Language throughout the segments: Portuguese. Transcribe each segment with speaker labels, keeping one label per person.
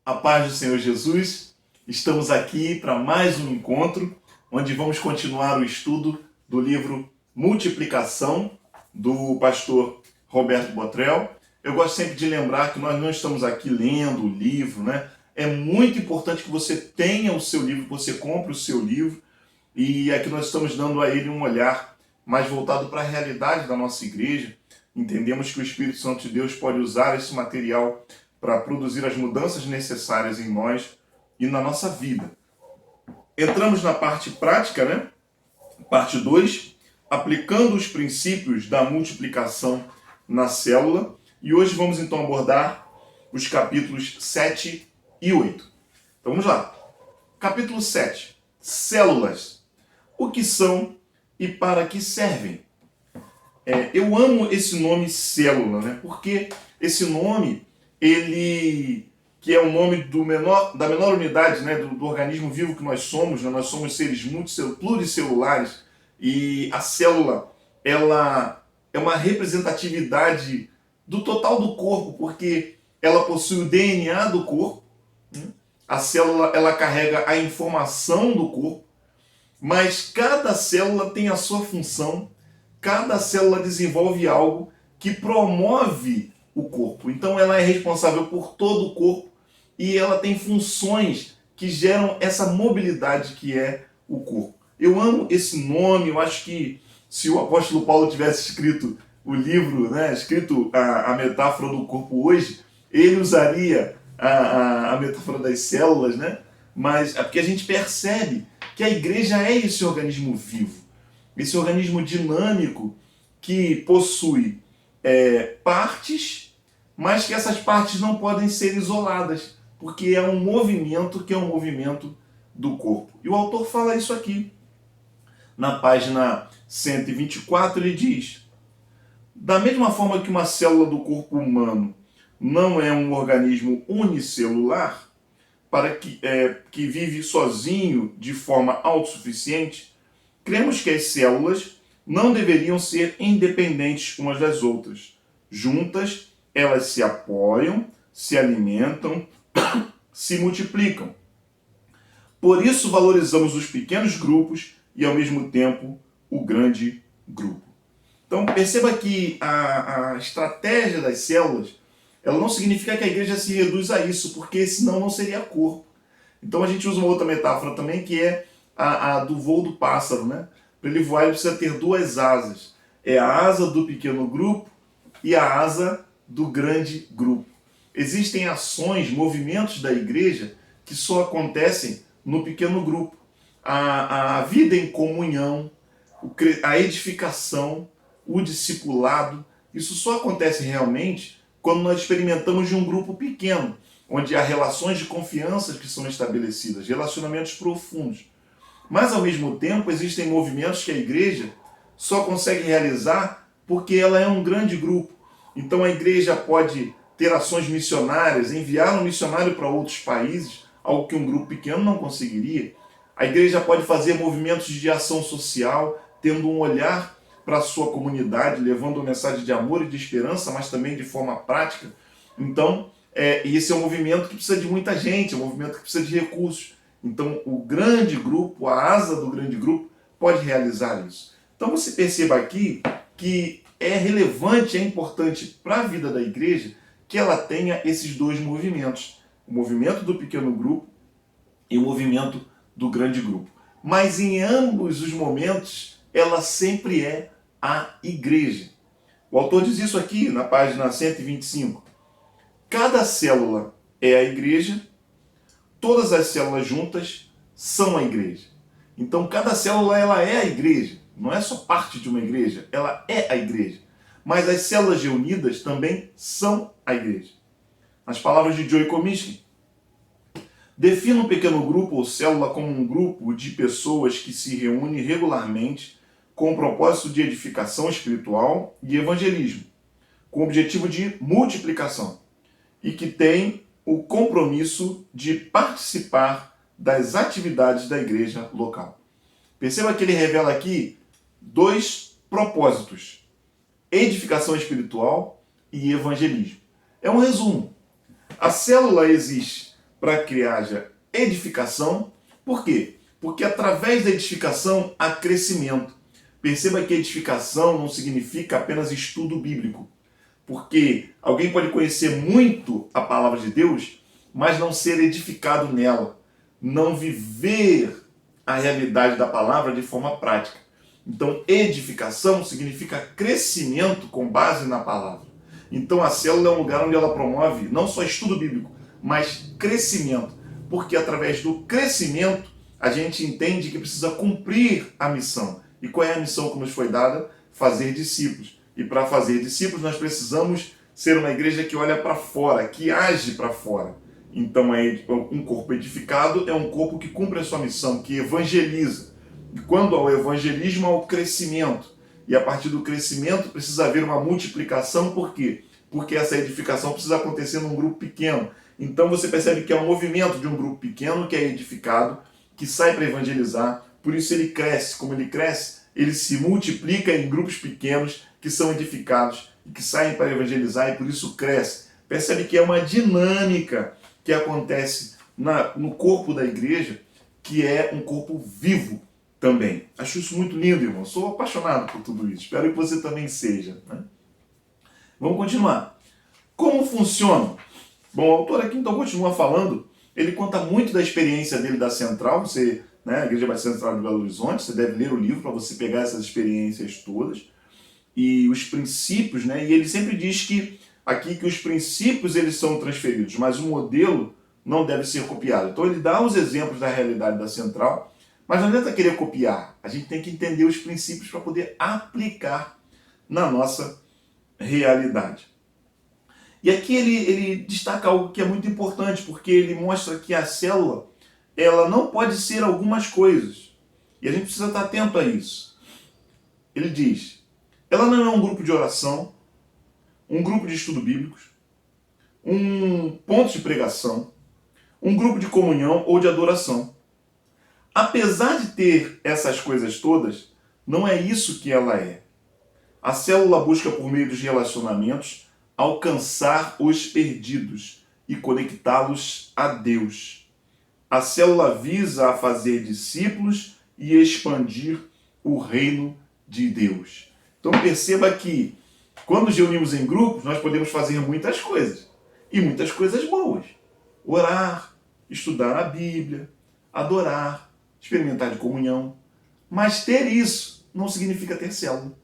Speaker 1: A paz do Senhor Jesus, estamos aqui para mais um encontro, onde vamos continuar o estudo do livro Multiplicação, do pastor Roberto Botrel. Eu gosto sempre de lembrar que nós não estamos aqui lendo o livro, né? É muito importante que você tenha o seu livro, que você compre o seu livro, e aqui nós estamos dando a ele um olhar mais voltado para a realidade da nossa igreja. Entendemos que o Espírito Santo de Deus pode usar esse material para produzir as mudanças necessárias em nós e na nossa vida. Entramos na parte prática, né? Parte 2, aplicando os princípios da multiplicação na célula. E hoje vamos então abordar os capítulos 7 e 8. Então vamos lá. Capítulo 7. Células. O que são e para que servem? Eu amo esse nome célula, né? Porque esse nome, ele que é o nome da menor unidade, né, do organismo vivo que nós somos, né? Nós somos seres pluricelulares, e a célula, ela é uma representatividade do total do corpo, porque ela possui o DNA do corpo, né? A célula, ela carrega a informação do corpo, mas cada célula tem a sua função, cada célula desenvolve algo que promove o corpo. Então ela é responsável por todo o corpo e ela tem funções que geram essa mobilidade que é o corpo. Eu amo esse nome, eu acho que se o apóstolo Paulo tivesse escrito o livro, né, escrito a metáfora do corpo hoje, ele usaria a metáfora das células, né? Mas é porque a gente percebe que a igreja é esse organismo vivo, esse organismo dinâmico que possui partes, mas que essas partes não podem ser isoladas, porque é um movimento que é um movimento do corpo. E o autor fala isso aqui. Na página 124 ele diz: da mesma forma que uma célula do corpo humano não é um organismo unicelular, que vive sozinho de forma autossuficiente, cremos que as células não deveriam ser independentes umas das outras. Juntas, elas se apoiam, se alimentam, se multiplicam. Por isso valorizamos os pequenos grupos e, ao mesmo tempo, o grande grupo. Então, perceba que a estratégia das células, ela não significa que a igreja se reduz a isso, porque senão não seria corpo. Então a gente usa uma outra metáfora também, que é a do voo do pássaro, né? Para ele voar, ele precisa ter duas asas. É a asa do pequeno grupo e a asa do grande grupo. Existem ações, movimentos da igreja que só acontecem no pequeno grupo. A vida em comunhão, a edificação, o discipulado, isso só acontece realmente quando nós experimentamos de um grupo pequeno, onde há relações de confiança que são estabelecidas, relacionamentos profundos. Mas, ao mesmo tempo, existem movimentos que a igreja só consegue realizar porque ela é um grande grupo. Então a igreja pode ter ações missionárias, enviar um missionário para outros países, algo que um grupo pequeno não conseguiria. A igreja pode fazer movimentos de ação social, tendo um olhar para a sua comunidade, levando uma mensagem de amor e de esperança, mas também de forma prática. Então, esse é um movimento que precisa de muita gente, é um movimento que precisa de recursos. Então, o grande grupo, a asa do grande grupo, pode realizar isso. Então, você perceba aqui que é relevante, é importante para a vida da igreja que ela tenha esses dois movimentos. O movimento do pequeno grupo e o movimento do grande grupo. Mas em ambos os momentos, ela sempre é a igreja. O autor diz isso aqui na página 125. Cada célula é a igreja, todas as células juntas são a igreja. Então cada célula ela é a igreja, não é só parte de uma igreja, ela é a igreja. Mas as células reunidas também são a igreja. Nas palavras de Joey Comiskey, defina um pequeno grupo ou célula como um grupo de pessoas que se reúne regularmente com o propósito de edificação espiritual e evangelismo, com o objetivo de multiplicação, e que tem o compromisso de participar das atividades da igreja local. Perceba que ele revela aqui dois propósitos: edificação espiritual e evangelismo. É um resumo. A célula existe para que haja edificação. Por quê? Porque através da edificação há crescimento. Perceba que edificação não significa apenas estudo bíblico. Porque alguém pode conhecer muito a palavra de Deus, mas não ser edificado nela. Não viver a realidade da palavra de forma prática. Então, edificação significa crescimento com base na palavra. Então, a célula é um lugar onde ela promove não só estudo bíblico, mas crescimento. Porque através do crescimento, a gente entende que precisa cumprir a missão. E qual é a missão que nos foi dada? Fazer discípulos. E para fazer discípulos, nós precisamos ser uma igreja que olha para fora, que age para fora. Então, um corpo edificado é um corpo que cumpre a sua missão, que evangeliza. E quando há o evangelismo, há o crescimento. E a partir do crescimento, precisa haver uma multiplicação. Por quê? Porque essa edificação precisa acontecer num grupo pequeno. Então, você percebe que é um movimento de um grupo pequeno que é edificado, que sai para evangelizar. Por isso ele cresce. Como ele cresce, ele se multiplica em grupos pequenos que são edificados e que saem para evangelizar e por isso cresce. Percebe que é uma dinâmica que acontece no corpo da igreja, que é um corpo vivo também. Acho isso muito lindo, irmão. Sou apaixonado por tudo isso. Espero que você também seja, né? Vamos continuar. Como funciona? Bom, o autor aqui então continua falando. Ele conta muito da experiência dele da Central. Você, né, a Igreja Batista Central de Belo Horizonte, você deve ler o livro para você pegar essas experiências todas e os princípios, né? E ele sempre diz que aqui que os princípios eles são transferidos, mas o modelo não deve ser copiado. Então ele dá os exemplos da realidade da Central, mas não adianta querer copiar. A gente tem que entender os princípios para poder aplicar na nossa realidade. E aqui ele destaca algo que é muito importante, porque ele mostra que a célula ela não pode ser algumas coisas. E a gente precisa estar atento a isso. Ele diz, ela não é um grupo de oração, um grupo de estudo bíblicos, um ponto de pregação, um grupo de comunhão ou de adoração. Apesar de ter essas coisas todas, não é isso que ela é. A célula busca, por meio dos relacionamentos, alcançar os perdidos e conectá-los a Deus. A célula visa a fazer discípulos e expandir o reino de Deus. Então perceba que quando nos reunimos em grupos, nós podemos fazer muitas coisas. E muitas coisas boas. Orar, estudar a Bíblia, adorar, experimentar de comunhão. Mas ter isso não significa ter célula.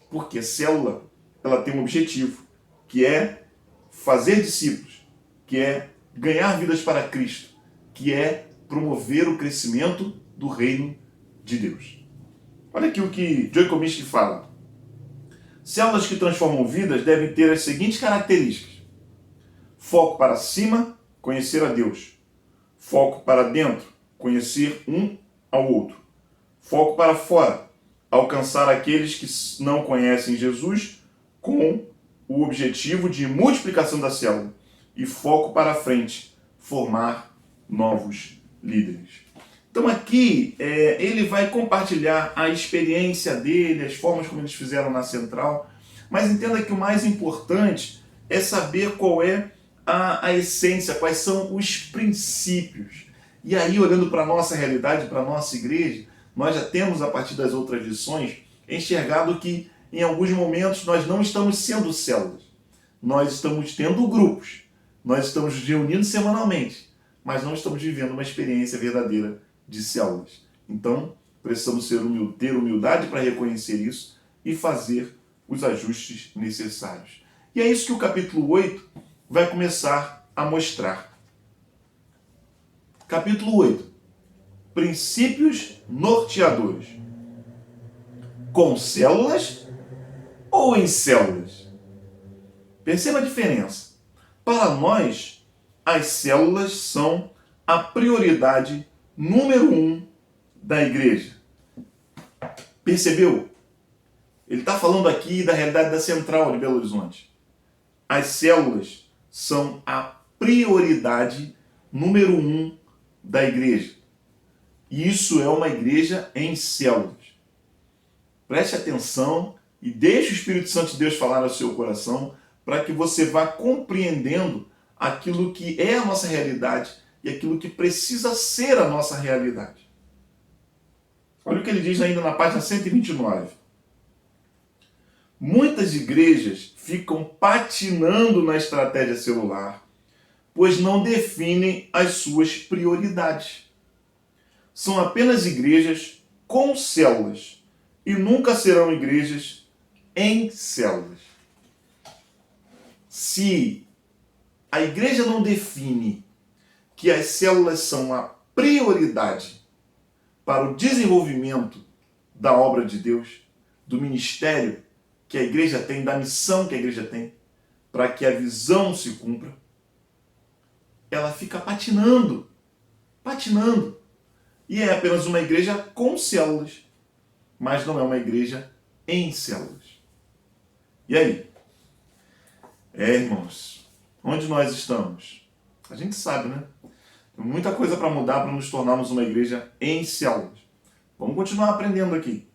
Speaker 1: Porque a célula ela tem um objetivo, que é fazer discípulos, que é ganhar vidas para Cristo, que é promover o crescimento do reino de Deus. Olha aqui o que Joy Comiskey fala. Células que transformam vidas devem ter as seguintes características. Foco para cima, conhecer a Deus. Foco para dentro, conhecer um ao outro. Foco para fora, alcançar aqueles que não conhecem Jesus com o objetivo de multiplicação da célula. E foco para frente, formar novos líderes. Então aqui ele vai compartilhar a experiência dele, as formas como eles fizeram na Central, mas entenda que o mais importante é saber qual é a essência, quais são os princípios. E aí, olhando para a nossa realidade, para a nossa igreja, nós já temos, a partir das outras lições, enxergado que em alguns momentos nós não estamos sendo células, nós estamos tendo grupos, nós estamos nos reunindo semanalmente, mas não estamos vivendo uma experiência verdadeira de células. Então, precisamos ter humildade para reconhecer isso e fazer os ajustes necessários. E é isso que o capítulo 8 vai começar a mostrar. Capítulo 8. Princípios norteadores. Com células ou em células? Perceba a diferença. Para nós, as células são a prioridade número 1 da igreja. Percebeu? Ele está falando aqui da realidade da Central de Belo Horizonte. As células são a prioridade número 1 da igreja. E isso é uma igreja em células. Preste atenção e deixe o Espírito Santo de Deus falar ao seu coração para que você vá compreendendo aquilo que é a nossa realidade e aquilo que precisa ser a nossa realidade. Olha o que ele diz ainda na página 129. Muitas igrejas ficam patinando na estratégia celular, pois não definem as suas prioridades. São apenas igrejas com células e nunca serão igrejas em células. Se a igreja não define que as células são a prioridade para o desenvolvimento da obra de Deus, do ministério que a igreja tem, da missão que a igreja tem, para que a visão se cumpra, ela fica patinando. E é apenas uma igreja com células, mas não é uma igreja em células. E aí? Irmãos, onde nós estamos? A gente sabe, né? Tem muita coisa para mudar para nos tornarmos uma igreja em células. Vamos continuar aprendendo aqui.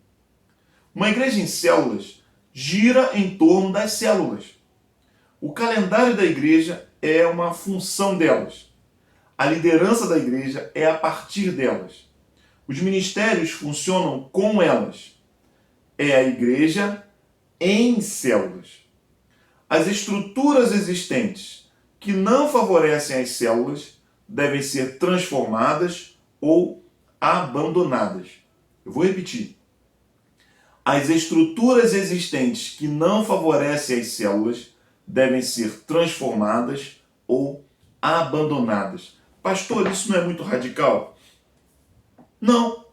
Speaker 1: Uma igreja em células gira em torno das células. O calendário da igreja é uma função delas. A liderança da igreja é a partir delas. Os ministérios funcionam com elas. É a igreja em células. As estruturas existentes que não favorecem as células devem ser transformadas ou abandonadas. Eu vou repetir. As estruturas existentes que não favorecem as células devem ser transformadas ou abandonadas. Pastor, isso não é muito radical? Não.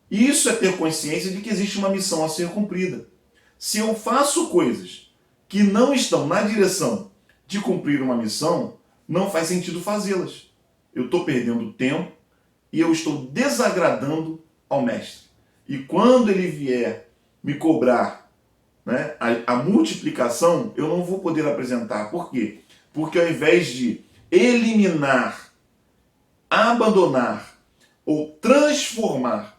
Speaker 1: Isso é ter consciência de que existe uma missão a ser cumprida. Se eu faço coisas que não estão na direção de cumprir uma missão, não faz sentido fazê-las. Eu estou perdendo tempo e eu estou desagradando ao mestre. E quando ele vier me cobrar, né, a multiplicação, eu não vou poder apresentar. Por quê? Porque ao invés de eliminar, abandonar ou transformar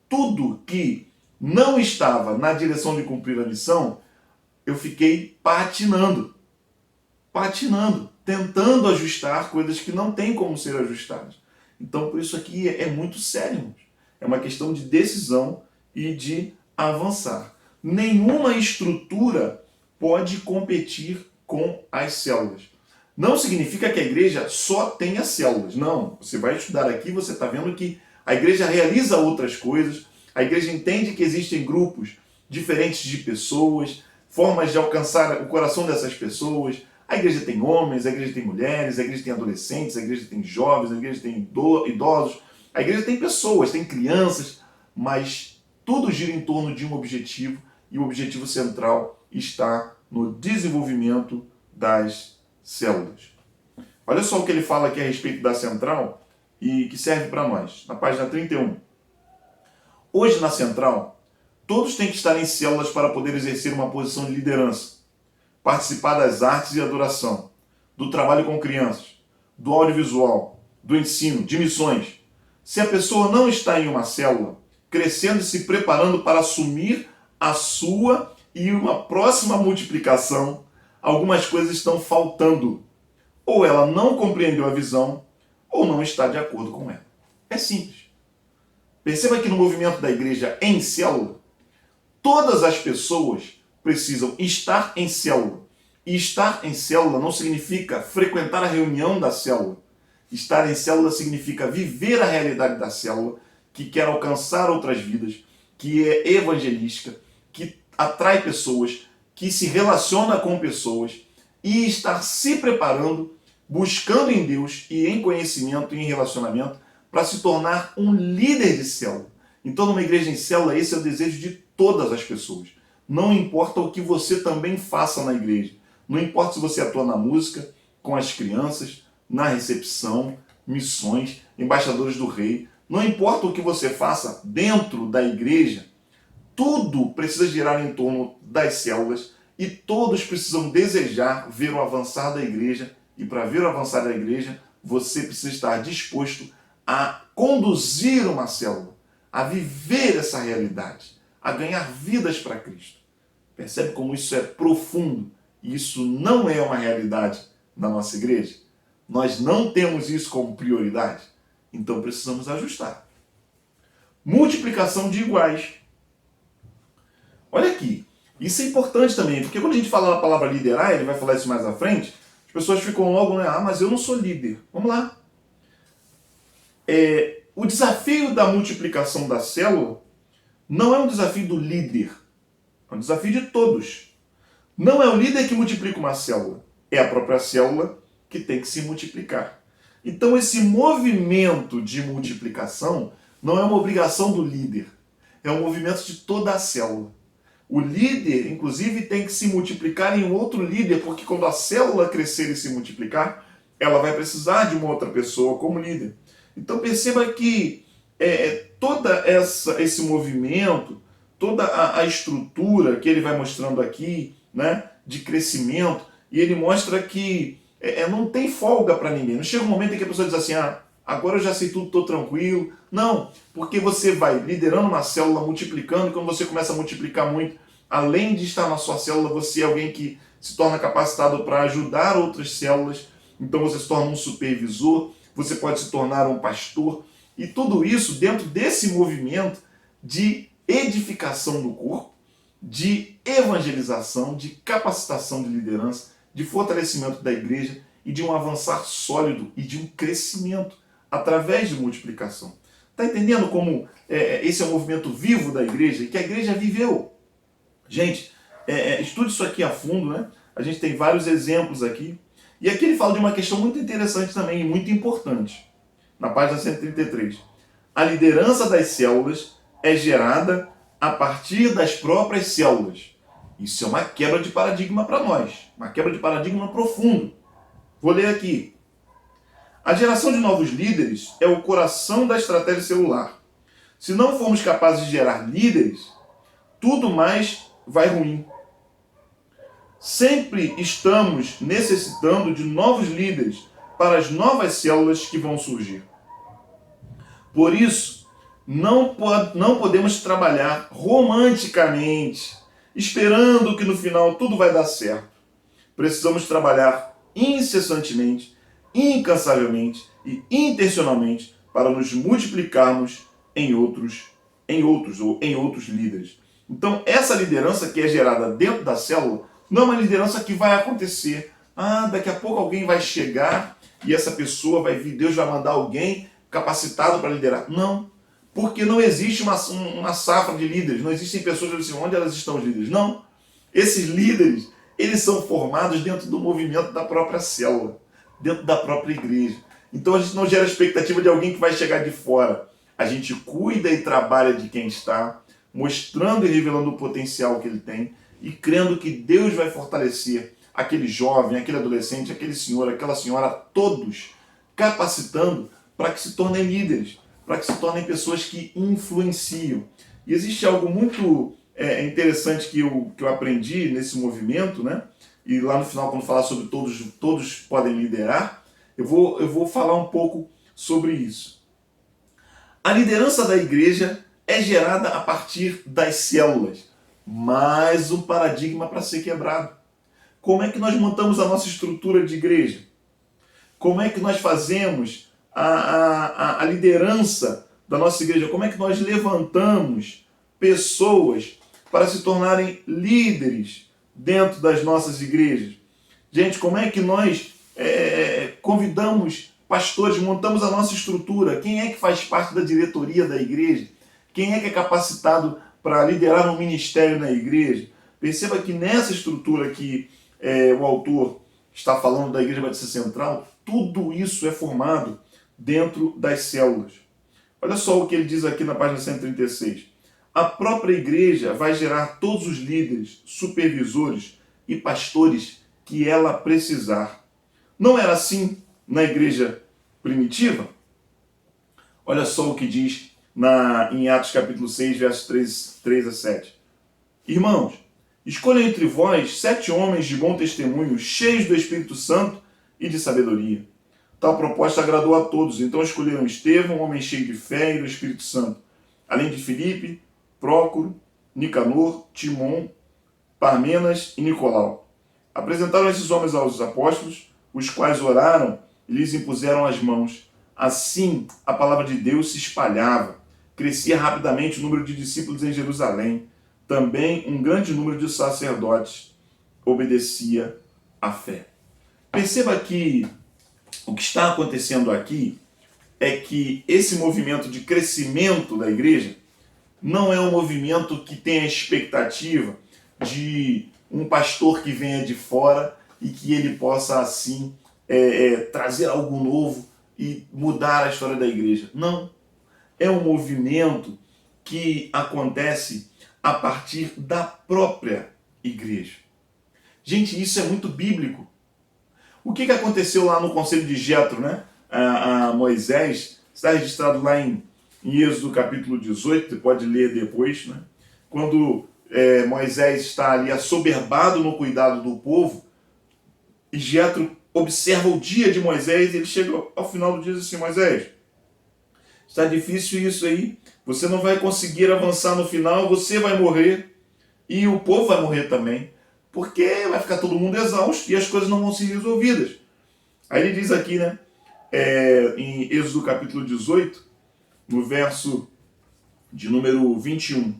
Speaker 1: tudo que não estava na direção de cumprir a missão, eu fiquei patinando, tentando ajustar coisas que não têm como ser ajustadas. Então, por isso aqui é muito sério, irmãos. É uma questão de decisão e de avançar. Nenhuma estrutura pode competir com as células. Não significa que a igreja só tenha células. Não. Você vai estudar aqui, você está vendo que a igreja realiza outras coisas, a igreja entende que existem grupos diferentes de pessoas, formas de alcançar o coração dessas pessoas. A igreja tem homens, a igreja tem mulheres, a igreja tem adolescentes, a igreja tem jovens, a igreja tem idosos, a igreja tem pessoas, tem crianças, mas tudo gira em torno de um objetivo, e o objetivo central está no desenvolvimento das células. Olha só o que ele fala aqui a respeito da central e que serve para nós, na página 31. Hoje na central, todos têm que estar em células para poder exercer uma posição de liderança, participar das artes e adoração, do trabalho com crianças, do audiovisual, do ensino, de missões. Se a pessoa não está em uma célula, crescendo e se preparando para assumir a sua e uma próxima multiplicação, algumas coisas estão faltando. Ou ela não compreendeu a visão, ou não está de acordo com ela. É simples. Perceba que no movimento da igreja em célula, todas as pessoas precisam estar em célula. E estar em célula não significa frequentar a reunião da célula. Estar em célula significa viver a realidade da célula, que quer alcançar outras vidas, que é evangelística, que atrai pessoas, que se relaciona com pessoas e estar se preparando, buscando em Deus e em conhecimento e em relacionamento para se tornar um líder de célula. Então, numa igreja em célula, esse é o desejo de todas as pessoas. Não importa o que você também faça na igreja. Não importa se você atua na música, com as crianças, na recepção, missões, embaixadores do rei. Não importa o que você faça dentro da igreja, tudo precisa girar em torno das células e todos precisam desejar ver o avançar da igreja. E para ver o avançar da igreja, você precisa estar disposto a conduzir uma célula, a viver essa realidade, a ganhar vidas para Cristo. Percebe como isso é profundo? E isso não é uma realidade na nossa igreja? Nós não temos isso como prioridade, então precisamos ajustar. Multiplicação de iguais. Olha aqui, isso é importante também, porque quando a gente fala a palavra liderar, ele vai falar isso mais à frente, as pessoas ficam logo, né? Mas eu não sou líder. Vamos lá. O desafio da multiplicação da célula não é um desafio do líder, é um desafio de todos. Não é o líder que multiplica uma célula, é a própria célula que tem que se multiplicar. Então esse movimento de multiplicação não é uma obrigação do líder, é um movimento de toda a célula. O líder, inclusive, tem que se multiplicar em um outro líder, porque quando a célula crescer e se multiplicar, ela vai precisar de uma outra pessoa como líder. Então perceba que todo esse movimento, toda a estrutura que ele vai mostrando aqui, né, de crescimento, e ele mostra que não tem folga para ninguém. Não chega um momento em que a pessoa diz assim, agora eu já sei tudo, estou tranquilo. Não, porque você vai liderando uma célula, multiplicando, e quando você começa a multiplicar muito, além de estar na sua célula, você é alguém que se torna capacitado para ajudar outras células, então você se torna um supervisor, você pode se tornar um pastor, e tudo isso dentro desse movimento de edificação do corpo, de evangelização, de capacitação de liderança, de fortalecimento da igreja e de um avançar sólido e de um crescimento através de multiplicação. Está entendendo como esse é um movimento vivo da igreja e que a igreja viveu? Gente, estude isso aqui a fundo, né? A gente tem vários exemplos aqui. E aqui ele fala de uma questão muito interessante também e muito importante. Na página 133. A liderança das células é gerada a partir das próprias células. Isso é uma quebra de paradigma para nós. Uma quebra de paradigma profundo. Vou ler aqui. A geração de novos líderes é o coração da estratégia celular. Se não formos capazes de gerar líderes, tudo mais vai ruim. Sempre estamos necessitando de novos líderes para as novas células que vão surgir. Por isso, não podemos trabalhar romanticamente, esperando que no final tudo vai dar certo. Precisamos trabalhar incessantemente, incansavelmente e intencionalmente para nos multiplicarmos em outros líderes. Então, essa liderança que é gerada dentro da célula não é uma liderança que vai acontecer. Daqui a pouco alguém vai chegar e essa pessoa vai vir, Deus vai mandar alguém capacitado para liderar. Não, porque não existe uma safra de líderes, não existem pessoas que dizem onde elas estão os líderes. Não, esses líderes, eles são formados dentro do movimento da própria célula, dentro da própria igreja. Então a gente não gera expectativa de alguém que vai chegar de fora. A gente cuida e trabalha de quem está, mostrando e revelando o potencial que ele tem e crendo que Deus vai fortalecer aquele jovem, aquele adolescente, aquele senhor, aquela senhora, todos capacitando para que se tornem líderes, para que se tornem pessoas que influenciam. E existe algo muito interessante que eu aprendi nesse movimento, né? E lá no final, quando falar sobre todos podem liderar, eu vou falar um pouco sobre isso. A liderança da igreja é gerada a partir das células. Mais um paradigma para ser quebrado. Como é que nós montamos a nossa estrutura de igreja? Como é que nós fazemos a liderança da nossa igreja? Como é que nós levantamos pessoas para se tornarem líderes dentro das nossas igrejas? Gente, como é que nós convidamos pastores, montamos a nossa estrutura? Quem é que faz parte da diretoria da igreja? Quem é que é capacitado para liderar um ministério na igreja? Perceba que nessa estrutura que o autor está falando da Igreja Batista Central, tudo isso é formado dentro das células. Olha só o que ele diz aqui na página 136. A própria igreja vai gerar todos os líderes, supervisores e pastores que ela precisar. Não era assim na igreja primitiva? Olha só o que diz em Atos capítulo 6, versos 3 a 7. Irmãos, escolha entre vós 7 homens de bom testemunho, cheios do Espírito Santo e de sabedoria. Tal proposta agradou a todos, então escolheram Estevão, um homem cheio de fé e do Espírito Santo, além de Filipe, Prócoro, Nicanor, Timon, Parmenas e Nicolau. Apresentaram esses homens aos apóstolos, os quais oraram e lhes impuseram as mãos. Assim, a palavra de Deus se espalhava. Crescia rapidamente o número de discípulos em Jerusalém. Também um grande número de sacerdotes obedecia à fé. Perceba que o que está acontecendo aqui é que esse movimento de crescimento da igreja não é um movimento que tem a expectativa de um pastor que venha de fora e que ele possa, assim, trazer algo novo e mudar a história da igreja. Não. É um movimento que acontece a partir da própria igreja. Gente, isso é muito bíblico. O que aconteceu lá no conselho de Jetro, né? A Moisés, está registrado lá em Êxodo capítulo 18, você pode ler depois, né? Quando Moisés está ali assoberbado no cuidado do povo, e Jetro observa o dia de Moisés, e ele chega ao final do dia e diz assim: Moisés, está difícil isso aí, você não vai conseguir avançar no final, você vai morrer, e o povo vai morrer também, porque vai ficar todo mundo exausto e as coisas não vão ser resolvidas. Aí ele diz aqui, né, em Êxodo capítulo 18, no verso de número 21,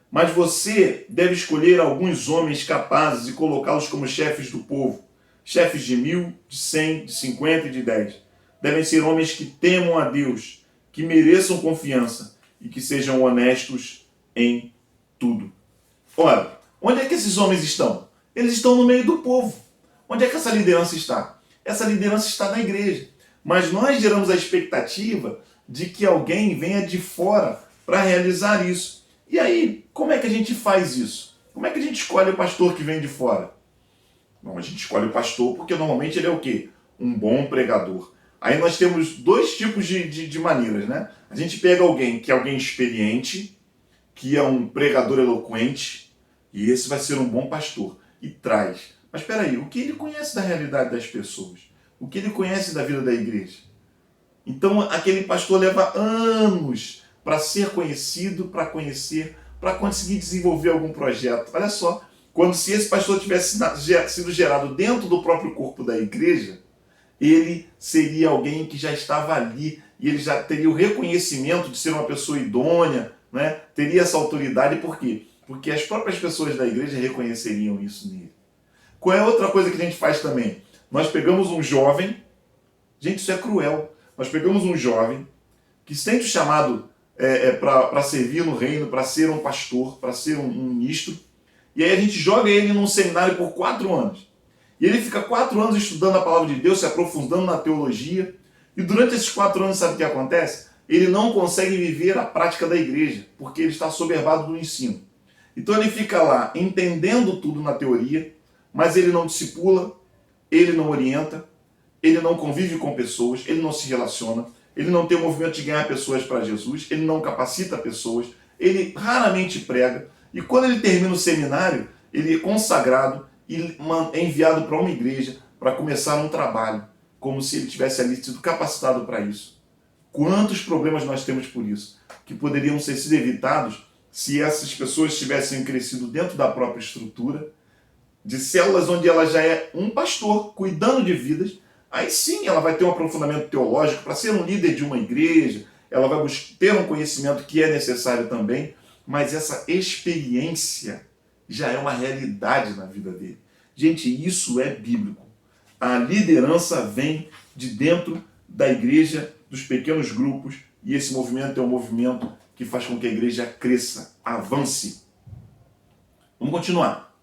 Speaker 1: mas você deve escolher alguns homens capazes e colocá-los como chefes do povo, chefes de 1.000, de 100, de 50 e de 10. Devem ser homens que temam a Deus, que mereçam confiança e que sejam honestos em tudo. Ora, onde é que esses homens estão? Eles estão no meio do povo. Onde é que essa liderança está? Essa liderança está na igreja. Mas nós geramos a expectativa de que alguém venha de fora para realizar isso. E aí, como é que a gente faz isso? Como é que a gente escolhe o pastor que vem de fora? Bom, a gente escolhe o pastor porque normalmente ele é o quê? Um bom pregador. Aí nós temos dois tipos de maneiras, né? A gente pega alguém que é alguém experiente, que é um pregador eloquente, e esse vai ser um bom pastor, e traz. Mas espera aí, o que ele conhece da realidade das pessoas? O que ele conhece da vida da igreja? Então aquele pastor leva anos para ser conhecido, para conhecer, para conseguir desenvolver algum projeto. Olha só, quando se esse pastor tivesse sido gerado dentro do próprio corpo da igreja, ele seria alguém que já estava ali e ele já teria o reconhecimento de ser uma pessoa idônea, né? Teria essa autoridade. Por quê? Porque as próprias pessoas da igreja reconheceriam isso nele. Qual é outra coisa que a gente faz também? Nós pegamos um jovem, gente, isso é cruel, nós pegamos um jovem que sente o chamado para servir no reino, para ser um pastor, para ser um ministro, e aí a gente joga ele num seminário por 4 anos. E ele fica 4 anos estudando a palavra de Deus, se aprofundando na teologia. E durante esses 4 anos, sabe o que acontece? Ele não consegue viver a prática da igreja, porque ele está assoberbado no ensino. Então ele fica lá entendendo tudo na teoria, mas ele não discipula, ele não orienta, ele não convive com pessoas, ele não se relaciona, ele não tem o movimento de ganhar pessoas para Jesus, ele não capacita pessoas, ele raramente prega. E quando ele termina o seminário, ele é consagrado e é enviado para uma igreja para começar um trabalho, como se ele tivesse ali sido capacitado para isso. Quantos problemas nós temos por isso, que poderiam ter sido evitados se essas pessoas tivessem crescido dentro da própria estrutura, de células onde ela já é um pastor, cuidando de vidas. Aí sim ela vai ter um aprofundamento teológico para ser um líder de uma igreja, ela vai ter um conhecimento que é necessário também, mas essa experiência já é uma realidade na vida dele. Gente, isso é bíblico. A liderança vem de dentro da igreja, dos pequenos grupos, e esse movimento é um movimento que faz com que a igreja cresça, avance. Vamos continuar.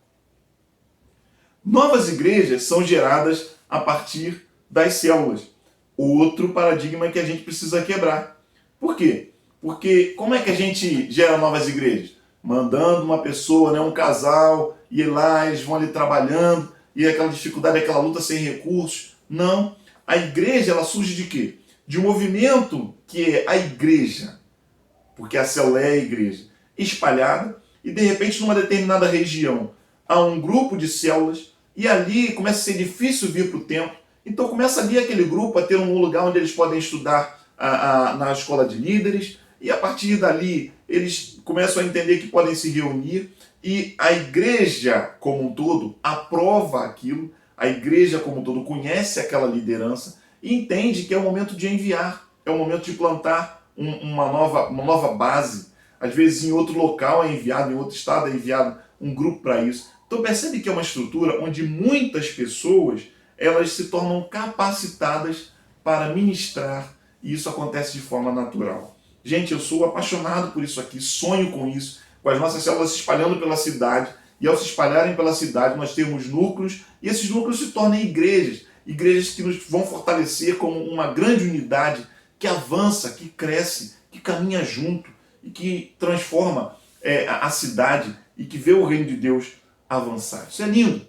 Speaker 1: Novas igrejas são geradas a partir das células. Outro paradigma que a gente precisa quebrar. Por quê? Porque como é que a gente gera novas igrejas? Mandando uma pessoa, né, um casal, ir lá, eles vão ali trabalhando, e aquela dificuldade, aquela luta sem recursos. Não. A igreja, ela surge de quê? De um movimento que é a igreja, porque a célula é a igreja, espalhada, e de repente numa determinada região há um grupo de células, e ali começa a ser difícil vir para o templo. Então começa ali aquele grupo a ter um lugar onde eles podem estudar na escola de líderes, e a partir dali eles começam a entender que podem se reunir, e a igreja como um todo aprova aquilo, a igreja como um todo conhece aquela liderança, e entende que é o momento de enviar, é o momento de plantar uma nova base. Às vezes em outro local é enviado, em outro estado é enviado um grupo para isso. Então percebe que é uma estrutura onde muitas pessoas elas se tornam capacitadas para ministrar, e isso acontece de forma natural. Gente, eu sou apaixonado por isso aqui, sonho com isso, com as nossas células se espalhando pela cidade, e ao se espalharem pela cidade nós temos núcleos, e esses núcleos se tornam igrejas, igrejas que nos vão fortalecer como uma grande unidade que avança, que cresce, que caminha junto e que transforma a cidade e que vê o reino de Deus avançar. Isso é lindo.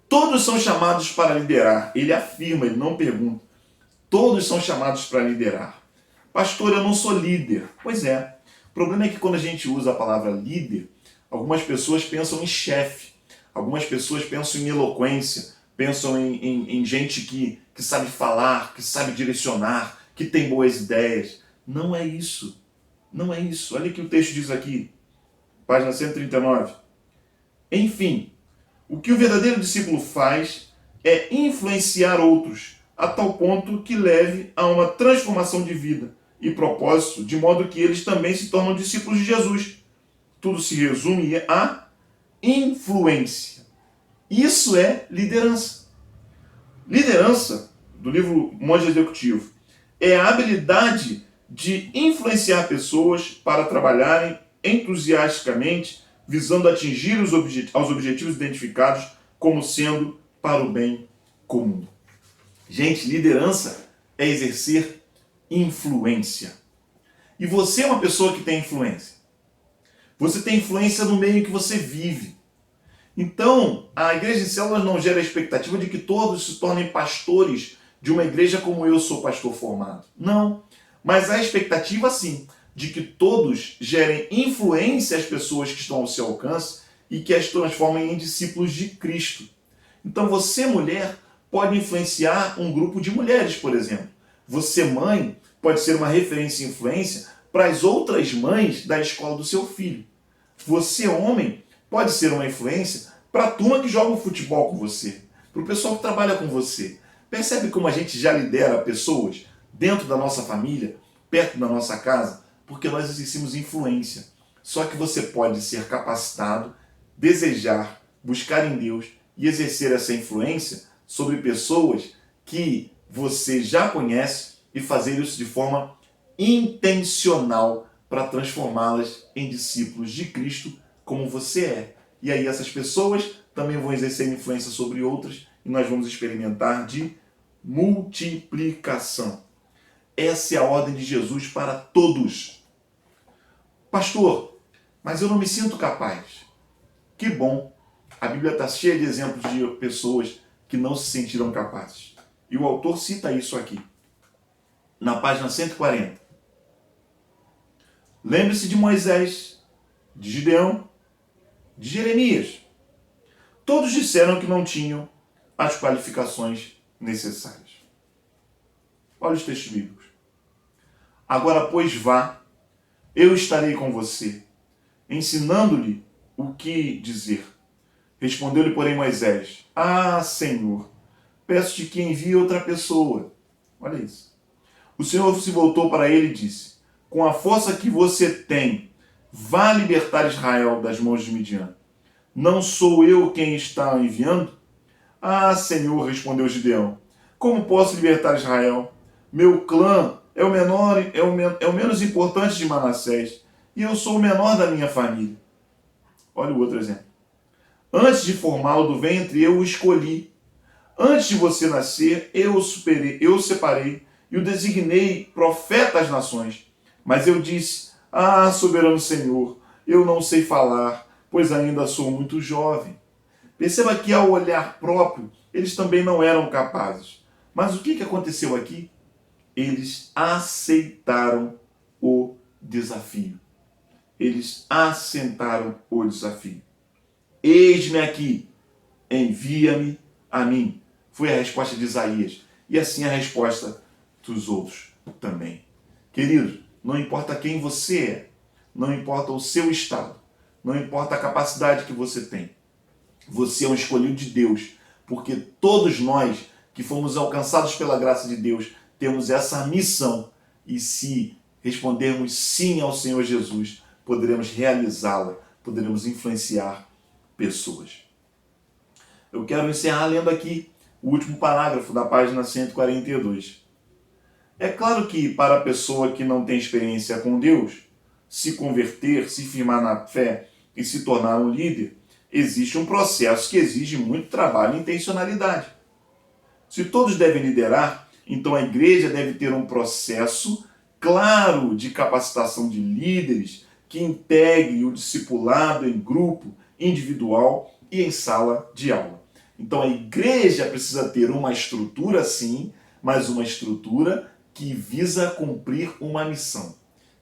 Speaker 1: Todos são chamados para liderar. Ele afirma, ele não pergunta. Todos são chamados para liderar. Pastor, eu não sou líder. Pois é. O problema é que quando a gente usa a palavra líder, algumas pessoas pensam em chefe. Algumas pessoas pensam em eloquência. Pensam em gente que sabe falar, que sabe direcionar, que tem boas ideias. Não é isso. Não é isso. Olha o que o texto diz aqui. Página 139. Enfim, o que o verdadeiro discípulo faz é influenciar outros, a tal ponto que leve a uma transformação de vida e propósito, de modo que eles também se tornam discípulos de Jesus. Tudo se resume a influência. Isso é liderança. Liderança, do livro Monge Executivo, é a habilidade de influenciar pessoas para trabalharem entusiasticamente, visando atingir os objetivos identificados como sendo para o bem comum. Gente, liderança é exercer influência. E você é uma pessoa que tem influência. Você tem influência no meio em que você vive. Então, a igreja em células não gera a expectativa de que todos se tornem pastores de uma igreja como eu sou pastor formado. Não. Mas há a expectativa, sim, de que todos gerem influência às pessoas que estão ao seu alcance e que as transformem em discípulos de Cristo. Então, você, mulher, pode influenciar um grupo de mulheres, por exemplo. Você, mãe, pode ser uma referência e influência para as outras mães da escola do seu filho. Você, homem, pode ser uma influência para a turma que joga o futebol com você, para o pessoal que trabalha com você. Percebe como a gente já lidera pessoas dentro da nossa família, perto da nossa casa, porque nós exercemos influência. Só que você pode ser capacitado, desejar, buscar em Deus e exercer essa influência sobre pessoas que você já conhece e fazer isso de forma intencional para transformá-las em discípulos de Cristo como você é. E aí essas pessoas também vão exercer influência sobre outras e nós vamos experimentar de multiplicação. Essa é a ordem de Jesus para todos. Pastor, mas eu não me sinto capaz. Que bom. A Bíblia está cheia de exemplos de pessoas que não se sentiram capazes. E o autor cita isso aqui, na página 140. Lembre-se de Moisés, de Gideão, de Jeremias. Todos disseram que não tinham as qualificações necessárias. Olha os textos bíblicos. Agora, pois, vá, eu estarei com você, ensinando-lhe o que dizer. Respondeu-lhe, porém, Moisés: Ah, Senhor, peço-te que envie outra pessoa. Olha isso. O Senhor se voltou para ele e disse: Com a força que você tem, vá libertar Israel das mãos de Midian. Não sou eu quem está enviando? Ah, Senhor, respondeu Gideão, como posso libertar Israel? Meu clã é o menor, é o menos importante de Manassés, e eu sou o menor da minha família. Olha o outro exemplo. Antes de formá-lo do ventre, eu o escolhi. Antes de você nascer, eu o separei e o designei profeta às nações. Mas eu disse: Ah, soberano Senhor, eu não sei falar, pois ainda sou muito jovem. Perceba que ao olhar próprio, eles também não eram capazes. Mas o que aconteceu aqui? Eles aceitaram o desafio. Eles assentaram o desafio. Eis-me aqui, envia-me a mim. Foi a resposta de Isaías. E assim a resposta dos outros também. Querido, não importa quem você é, não importa o seu estado, não importa a capacidade que você tem. Você é um escolhido de Deus, porque todos nós que fomos alcançados pela graça de Deus, temos essa missão. E se respondermos sim ao Senhor Jesus, poderemos realizá-la, poderemos influenciar pessoas. Eu quero encerrar lendo aqui o último parágrafo da página 142. É claro que para a pessoa que não tem experiência com Deus, se converter, se firmar na fé e se tornar um líder, existe um processo que exige muito trabalho e intencionalidade. Se todos devem liderar, então a igreja deve ter um processo claro de capacitação de líderes que integre o discipulado em grupo, individual e em sala de aula. Então a igreja precisa ter uma estrutura sim, mas uma estrutura que visa cumprir uma missão,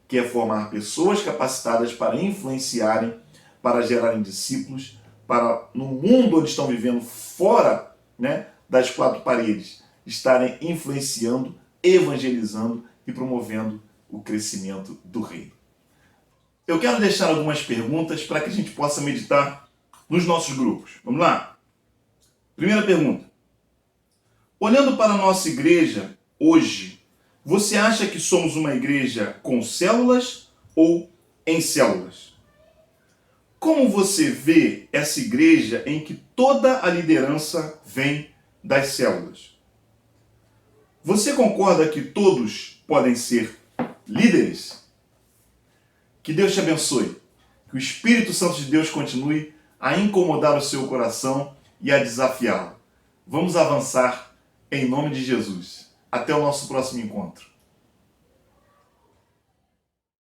Speaker 1: que é formar pessoas capacitadas para influenciarem, para gerarem discípulos, para no mundo onde estão vivendo fora, das quatro paredes, estarem influenciando, evangelizando e promovendo o crescimento do reino. Eu quero deixar algumas perguntas para que a gente possa meditar nos nossos grupos. Vamos lá? Primeira pergunta. Olhando para a nossa igreja hoje, você acha que somos uma igreja com células ou em células? Como você vê essa igreja em que toda a liderança vem das células? Você concorda que todos podem ser líderes? Que Deus te abençoe. Que o Espírito Santo de Deus continue a incomodar o seu coração e a desafiá-lo. Vamos avançar em nome de Jesus. Até o nosso próximo encontro.